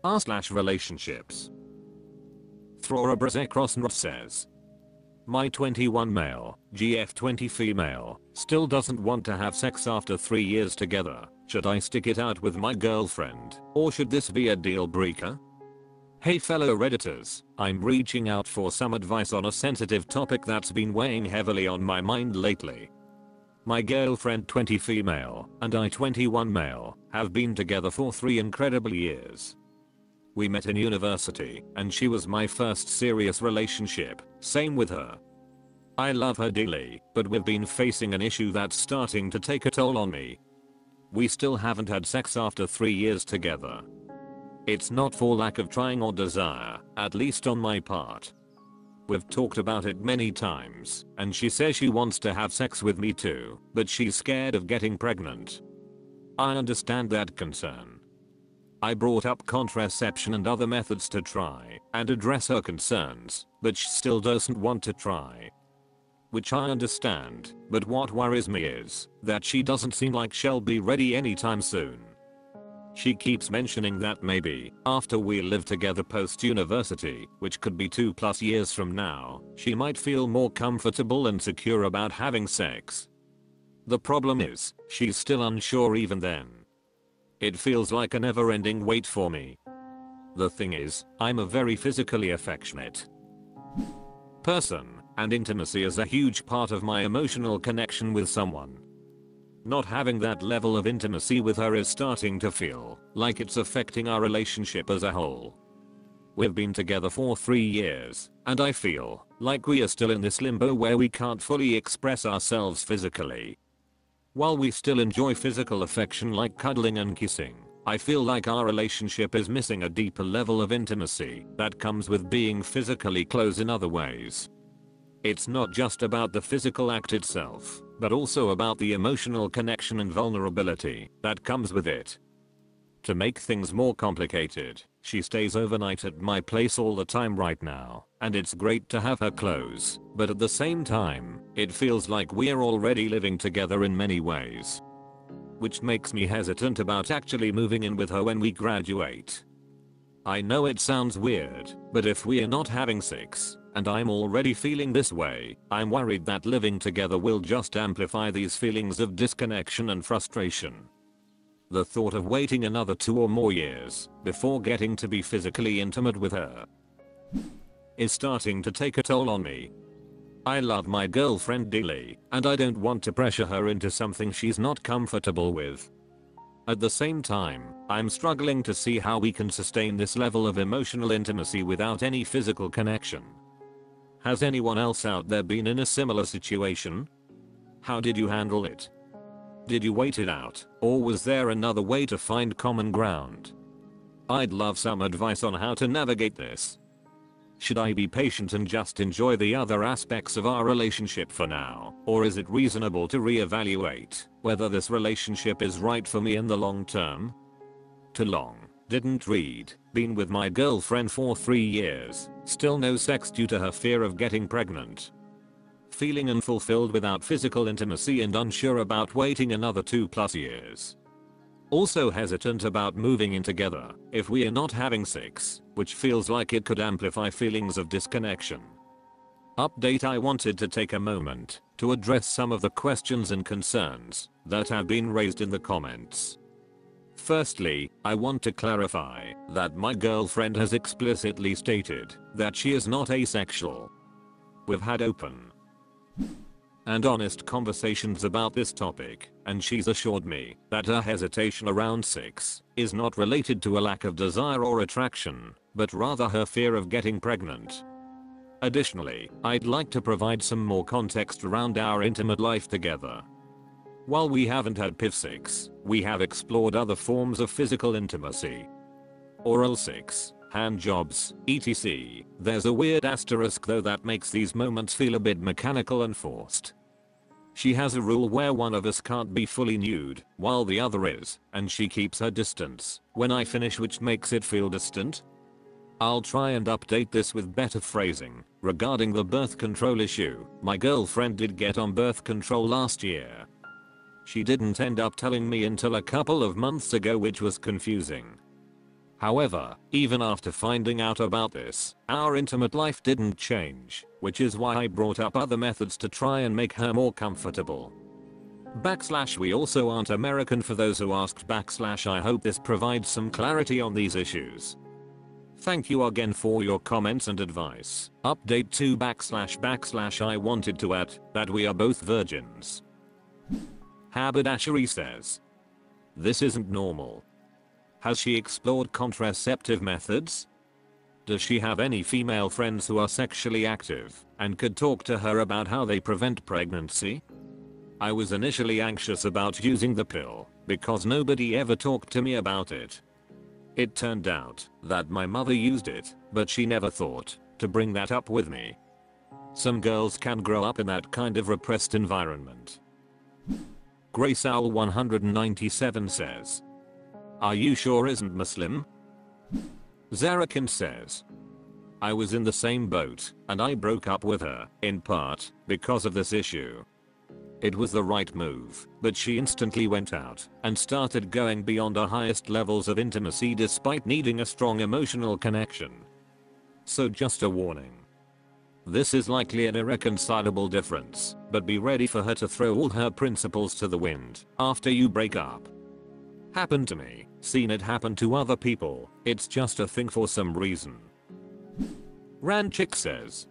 r/relationships. Thorabrazekros says, my 21 male, GF 20 female, still doesn't want to have sex after 3 years together. Should I stick it out with my girlfriend, or should this be a deal breaker? Hey fellow redditors, I'm reaching out for some advice on a sensitive topic that's been weighing heavily on my mind lately. My girlfriend 20 female and I 21 male have been together for 3 incredible years. We met in university and she was my first serious relationship, same with her. I love her dearly, but we've been facing an issue that's starting to take a toll on me. We still haven't had sex after 3 years together. It's not for lack of trying or desire, at least on my part. We've talked about it many times, and she says she wants to have sex with me too, but she's scared of getting pregnant. I understand that concern. I brought up contraception and other methods to try and address her concerns, but she still doesn't want to try. Which I understand, but what worries me is that she doesn't seem like she'll be ready anytime soon. She keeps mentioning that maybe after we live together post-university, which could be 2+ years from now, she might feel more comfortable and secure about having sex. The problem is, she's still unsure even then. It feels like a never-ending wait for me. The thing is, I'm a very physically affectionate person, and intimacy is a huge part of my emotional connection with someone. Not having that level of intimacy with her is starting to feel like it's affecting our relationship as a whole. We've been together for 3 years, and I feel like we are still in this limbo where we can't fully express ourselves physically. While we still enjoy physical affection like cuddling and kissing, I feel like our relationship is missing a deeper level of intimacy that comes with being physically close in other ways. It's not just about the physical act itself, but also about the emotional connection and vulnerability that comes with it. To make things more complicated, she stays overnight at my place all the time right now, and it's great to have her close, but at the same time, it feels like we're already living together in many ways. Which makes me hesitant about actually moving in with her when we graduate. I know it sounds weird, but if we're not having sex, and I'm already feeling this way, I'm worried that living together will just amplify these feelings of disconnection and frustration. The thought of waiting another 2 or more years before getting to be physically intimate with her is starting to take a toll on me. I love my girlfriend dearly, and I don't want to pressure her into something she's not comfortable with. At the same time, I'm struggling to see how we can sustain this level of emotional intimacy without any physical connection. Has anyone else out there been in a similar situation? How did you handle it? Did you wait it out, or was there another way to find common ground? I'd love some advice on how to navigate this. Should I be patient and just enjoy the other aspects of our relationship for now, or is it reasonable to reevaluate whether this relationship is right for me in the long term? Too long, didn't read, been with my girlfriend for 3 years, still no sex due to her fear of getting pregnant. Feeling unfulfilled without physical intimacy and unsure about waiting another 2+ years. Also hesitant about moving in together if we are not having sex, which feels like it could amplify feelings of disconnection. Update: I wanted to take a moment to address some of the questions and concerns that have been raised in the comments. Firstly, I want to clarify that my girlfriend has explicitly stated that she is not asexual. We've had open and honest conversations about this topic, and she's assured me that her hesitation around sex is not related to a lack of desire or attraction, but rather her fear of getting pregnant. Additionally, I'd like to provide some more context around our intimate life together. While we haven't had PIV sex, we have explored other forms of physical intimacy. Oral sex, hand jobs, etc. There's a weird asterisk though that makes these moments feel a bit mechanical and forced. She has a rule where one of us can't be fully nude while the other is, and she keeps her distance when I finish, which makes it feel distant. I'll try and update this with better phrasing. Regarding the birth control issue, my girlfriend did get on birth control last year. She didn't end up telling me until a couple of months ago, which was confusing. However, even after finding out about this, our intimate life didn't change, which is why I brought up other methods to try and make her more comfortable. We also aren't American for those who asked. I hope this provides some clarity on these issues. Thank you again for your comments and advice. Update 2 I wanted to add that we are both virgins. Haberdashery says, this isn't normal. Has she explored contraceptive methods? Does she have any female friends who are sexually active and could talk to her about how they prevent pregnancy? I was initially anxious about using the pill because nobody ever talked to me about it. It turned out that my mother used it, but she never thought to bring that up with me. Some girls can grow up in that kind of repressed environment. Grace Owl 197 says, are you sure isn't Muslim? Zarakin says, I was in the same boat and I broke up with her, in part because of this issue. It was the right move, but she instantly went out and started going beyond our highest levels of intimacy despite needing a strong emotional connection. So just a warning. This is likely an irreconcilable difference, but be ready for her to throw all her principles to the wind after you break up. Happened to me, seen it happen to other people, it's just a thing for some reason. Ranchik says,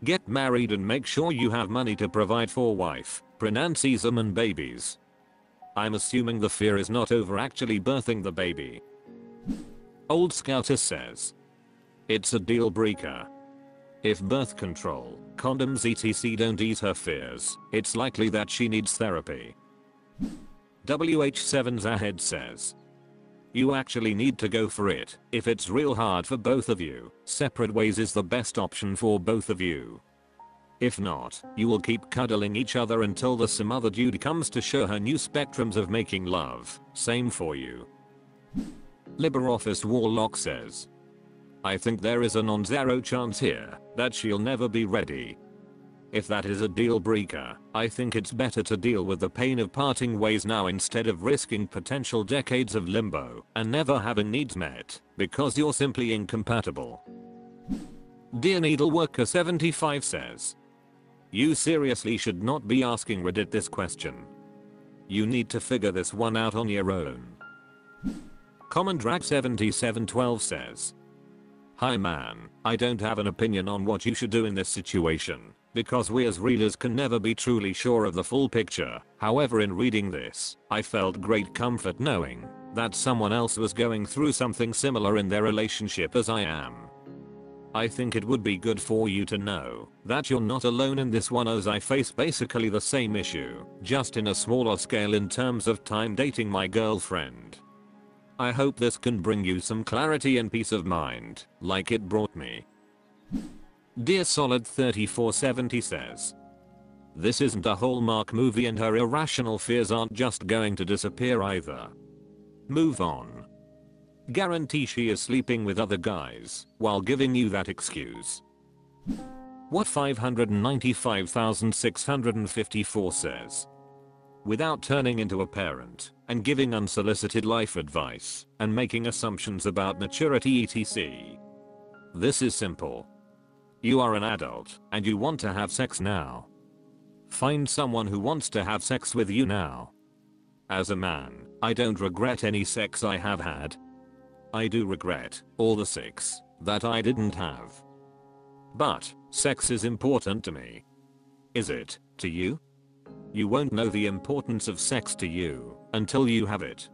get married and make sure you have money to provide for wife, pregnancies and babies. I'm assuming the fear is not over actually birthing the baby. Old Scouter says, it's a deal breaker. If birth control, condoms etc don't ease her fears, it's likely that she needs therapy. WH7's ahead says, you actually need to go for it. If it's real hard for both of you, separate ways is the best option for both of you. If not, you will keep cuddling each other until some other dude comes to show her new spectrums of making love. Same for you. LibreOffice Warlock says, I think there is a non-zero chance here that she'll never be ready. If that is a deal breaker, I think it's better to deal with the pain of parting ways now instead of risking potential decades of limbo and never having needs met because you're simply incompatible. Dear Needleworker 75 says, you seriously should not be asking Reddit this question. You need to figure this one out on your own. Common Drag 7712 says, hi man, I don't have an opinion on what you should do in this situation, because we as readers can never be truly sure of the full picture. However, in reading this, I felt great comfort knowing that someone else was going through something similar in their relationship as I am. I think it would be good for you to know that you're not alone in this one, as I face basically the same issue, just in a smaller scale in terms of time dating my girlfriend. I hope this can bring you some clarity and peace of mind, like it brought me. Dear Solid 3470 says, this isn't a Hallmark movie and her irrational fears aren't just going to disappear either. Move on. Guarantee she is sleeping with other guys while giving you that excuse. What 595,654 says, without turning into a parent and giving unsolicited life advice and making assumptions about maturity etc. This is simple. You are an adult and you want to have sex now. Find someone who wants to have sex with you now. As a man, I don't regret any sex I have had. I do regret all the sex that I didn't have. But sex is important to me. Is it to you? You won't know the importance of sex to you until you have it.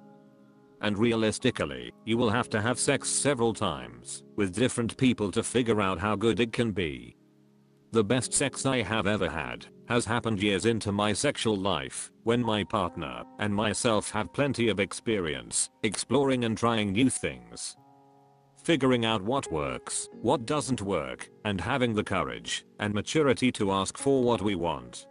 And realistically, you will have to have sex several times with different people to figure out how good it can be. The best sex I have ever had has happened years into my sexual life, when my partner and myself have plenty of experience exploring and trying new things. Figuring out what works, what doesn't work, and having the courage and maturity to ask for what we want.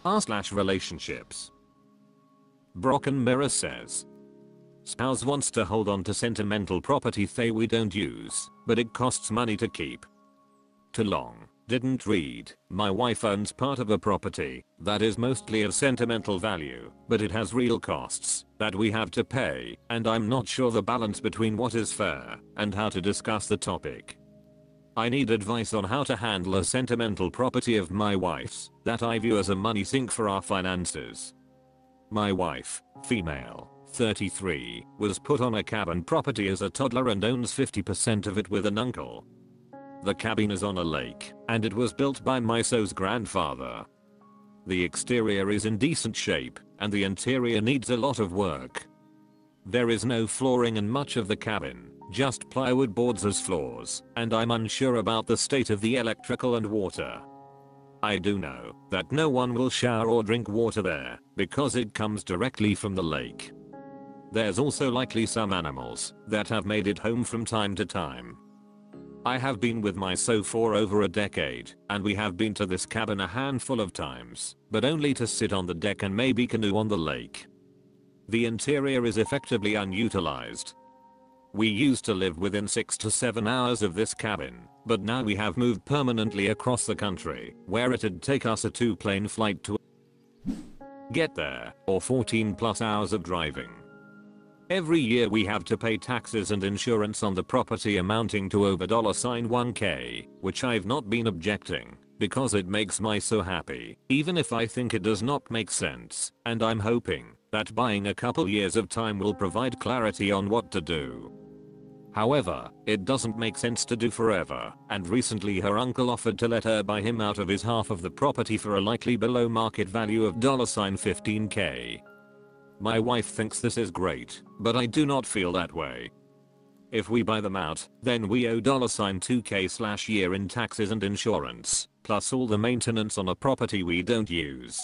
r/relationships. Brocken Mirror says, spouse wants to hold on to sentimental property thay we don't use, but it costs money to keep. Too long. Didn't read. My wife owns part of a property that is mostly of sentimental value, but it has real costs that we have to pay, and I'm not sure the balance between what is fair and how to discuss the topic. I need advice on how to handle a sentimental property of my wife's that I view as a money sink for our finances. My wife, female, 33, was put on a cabin property as a toddler and owns 50% of it with an uncle. The cabin is on a lake, and it was built by my so's grandfather. The exterior is in decent shape, and the interior needs a lot of work. There is no flooring in much of the cabin, just plywood boards as floors, and I'm unsure about the state of the electrical and water. I do know that no one will shower or drink water there, because it comes directly from the lake. There's also likely some animals that have made it home from time to time. I have been with my so for over a decade, and we have been to this cabin a handful of times, but only to sit on the deck and maybe canoe on the lake. The interior is effectively unutilized. We used to live within 6 to 7 hours of this cabin, but now we have moved permanently across the country, where it'd take us a 2-plane flight to get there, or 14+ hours of driving. Every year we have to pay taxes and insurance on the property amounting to over $1K, which I've not been objecting, because it makes me so happy, even if I think it does not make sense, and I'm hoping that buying a couple years of time will provide clarity on what to do. However, it doesn't make sense to do forever, and recently her uncle offered to let her buy him out of his half of the property for a likely below market value of $15K. My wife thinks this is great, but I do not feel that way. If we buy them out, then we owe $2K/year in taxes and insurance, plus all the maintenance on a property we don't use.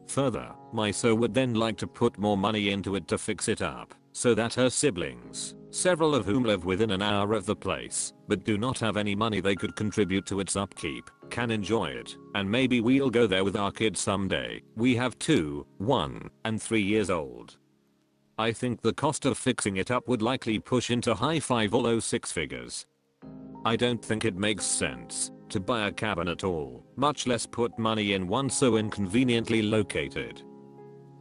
Further, my so would then like to put more money into it to fix it up, so that her siblings, several of whom live within an hour of the place, but do not have any money they could contribute to its upkeep, can enjoy it, and maybe we'll go there with our kids someday. We have 2, 1, and 3 years old. I think the cost of fixing it up would likely push into high 5 or low 6 figures. I don't think it makes sense to buy a cabin at all, much less put money in one so inconveniently located.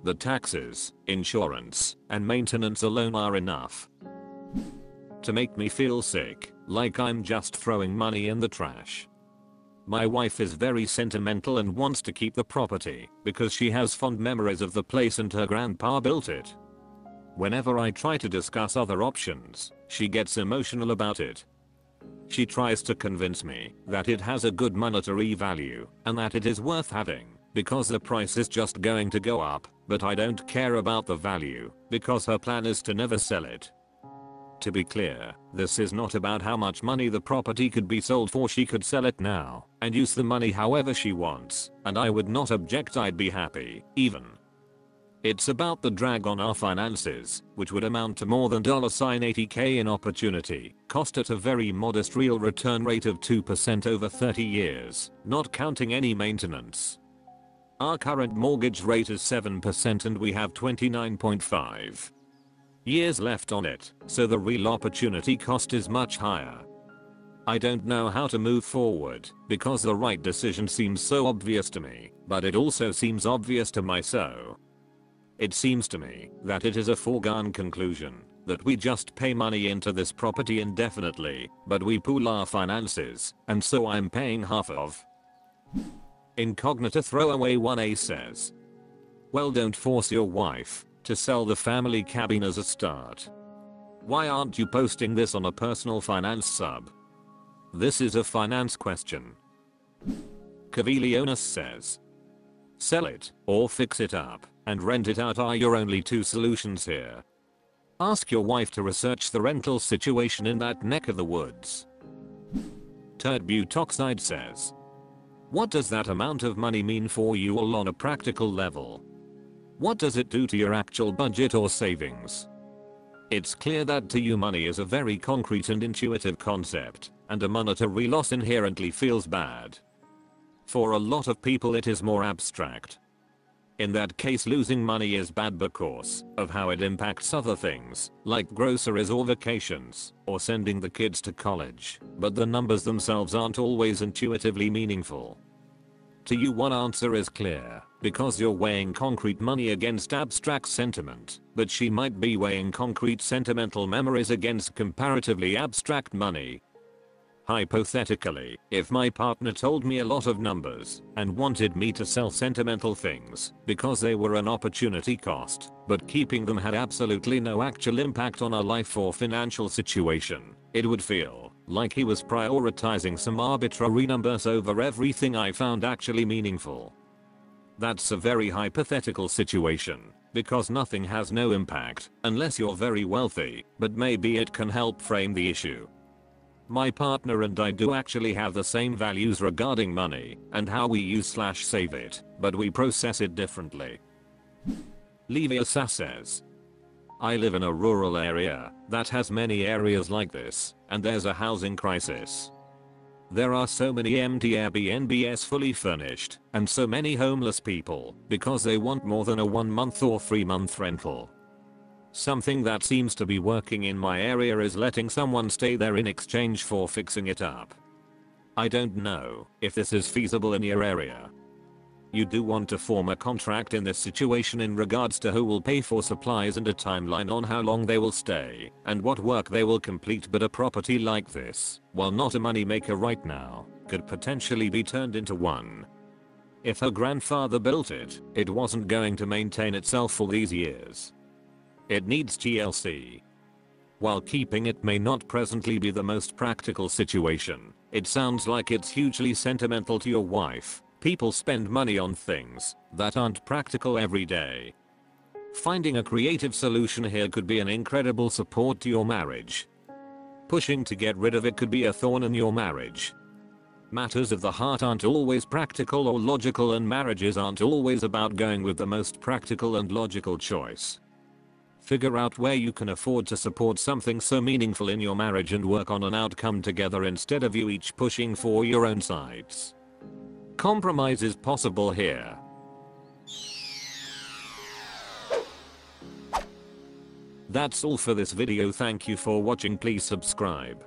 The taxes, insurance, and maintenance alone are enough to make me feel sick, like I'm just throwing money in the trash. My wife is very sentimental and wants to keep the property because she has fond memories of the place and her grandpa built it. Whenever I try to discuss other options, she gets emotional about it. She tries to convince me that it has a good monetary value and that it is worth having because the price is just going to go up, but I don't care about the value because her plan is to never sell it. To be clear, this is not about how much money the property could be sold for. She could sell it now and use the money however she wants, and I would not object. I'd be happy, even. It's about the drag on our finances, which would amount to more than $80K in opportunity cost at a very modest real return rate of 2% over 30 years, not counting any maintenance. Our current mortgage rate is 7% and we have 29.5 years left on it, so the real opportunity cost is much higher. I don't know how to move forward because the right decision seems so obvious to me, but it also seems obvious to my so. It seems to me that it is a foregone conclusion that we just pay money into this property indefinitely, but we pool our finances, and so I'm paying half of. Incognita throwaway 1A says, well, don't force your wife to sell the family cabin as a start. Why aren't you posting this on a personal finance sub? This is a finance question. Cavillionis says, sell it or fix it up and rent it out are your only two solutions here. Ask your wife to research the rental situation in that neck of the woods. Turd Butoxide says, what does that amount of money mean for you all on a practical level? What does it do to your actual budget or savings? It's clear that to you money is a very concrete and intuitive concept, and a monetary loss inherently feels bad. For a lot of people it is more abstract. In that case, losing money is bad because of how it impacts other things, like groceries or vacations, or sending the kids to college, but the numbers themselves aren't always intuitively meaningful. To you, one answer is clear, because you're weighing concrete money against abstract sentiment, but she might be weighing concrete sentimental memories against comparatively abstract money. Hypothetically, if my partner told me a lot of numbers and wanted me to sell sentimental things because they were an opportunity cost, but keeping them had absolutely no actual impact on our life or financial situation, it would feel like he was prioritizing some arbitrary numbers over everything I found actually meaningful. That's a very hypothetical situation, because nothing has no impact unless you're very wealthy, but maybe it can help frame the issue. My partner and I do actually have the same values regarding money and how we use/save it, but we process it differently. Livia says, I live in a rural area that has many areas like this, and there's a housing crisis. There are so many empty Airbnbs fully furnished, and so many homeless people because they want more than a 1-month or 3-month rental. Something that seems to be working in my area is letting someone stay there in exchange for fixing it up. I don't know if this is feasible in your area. You do want to form a contract in this situation in regards to who will pay for supplies and a timeline on how long they will stay and what work they will complete, but a property like this, while not a moneymaker right now, could potentially be turned into one. If her grandfather built it, it wasn't going to maintain itself for these years. It needs TLC. While keeping it may not presently be the most practical situation, it sounds like it's hugely sentimental to your wife. People spend money on things that aren't practical every day. Finding a creative solution here could be an incredible support to your marriage. Pushing to get rid of it could be a thorn in your marriage. Matters of the heart aren't always practical or logical, and marriages aren't always about going with the most practical and logical choice. Figure out where you can afford to support something so meaningful in your marriage and work on an outcome together instead of you each pushing for your own sides. Compromise is possible here. That's all for this video. Thank you for watching. Please subscribe.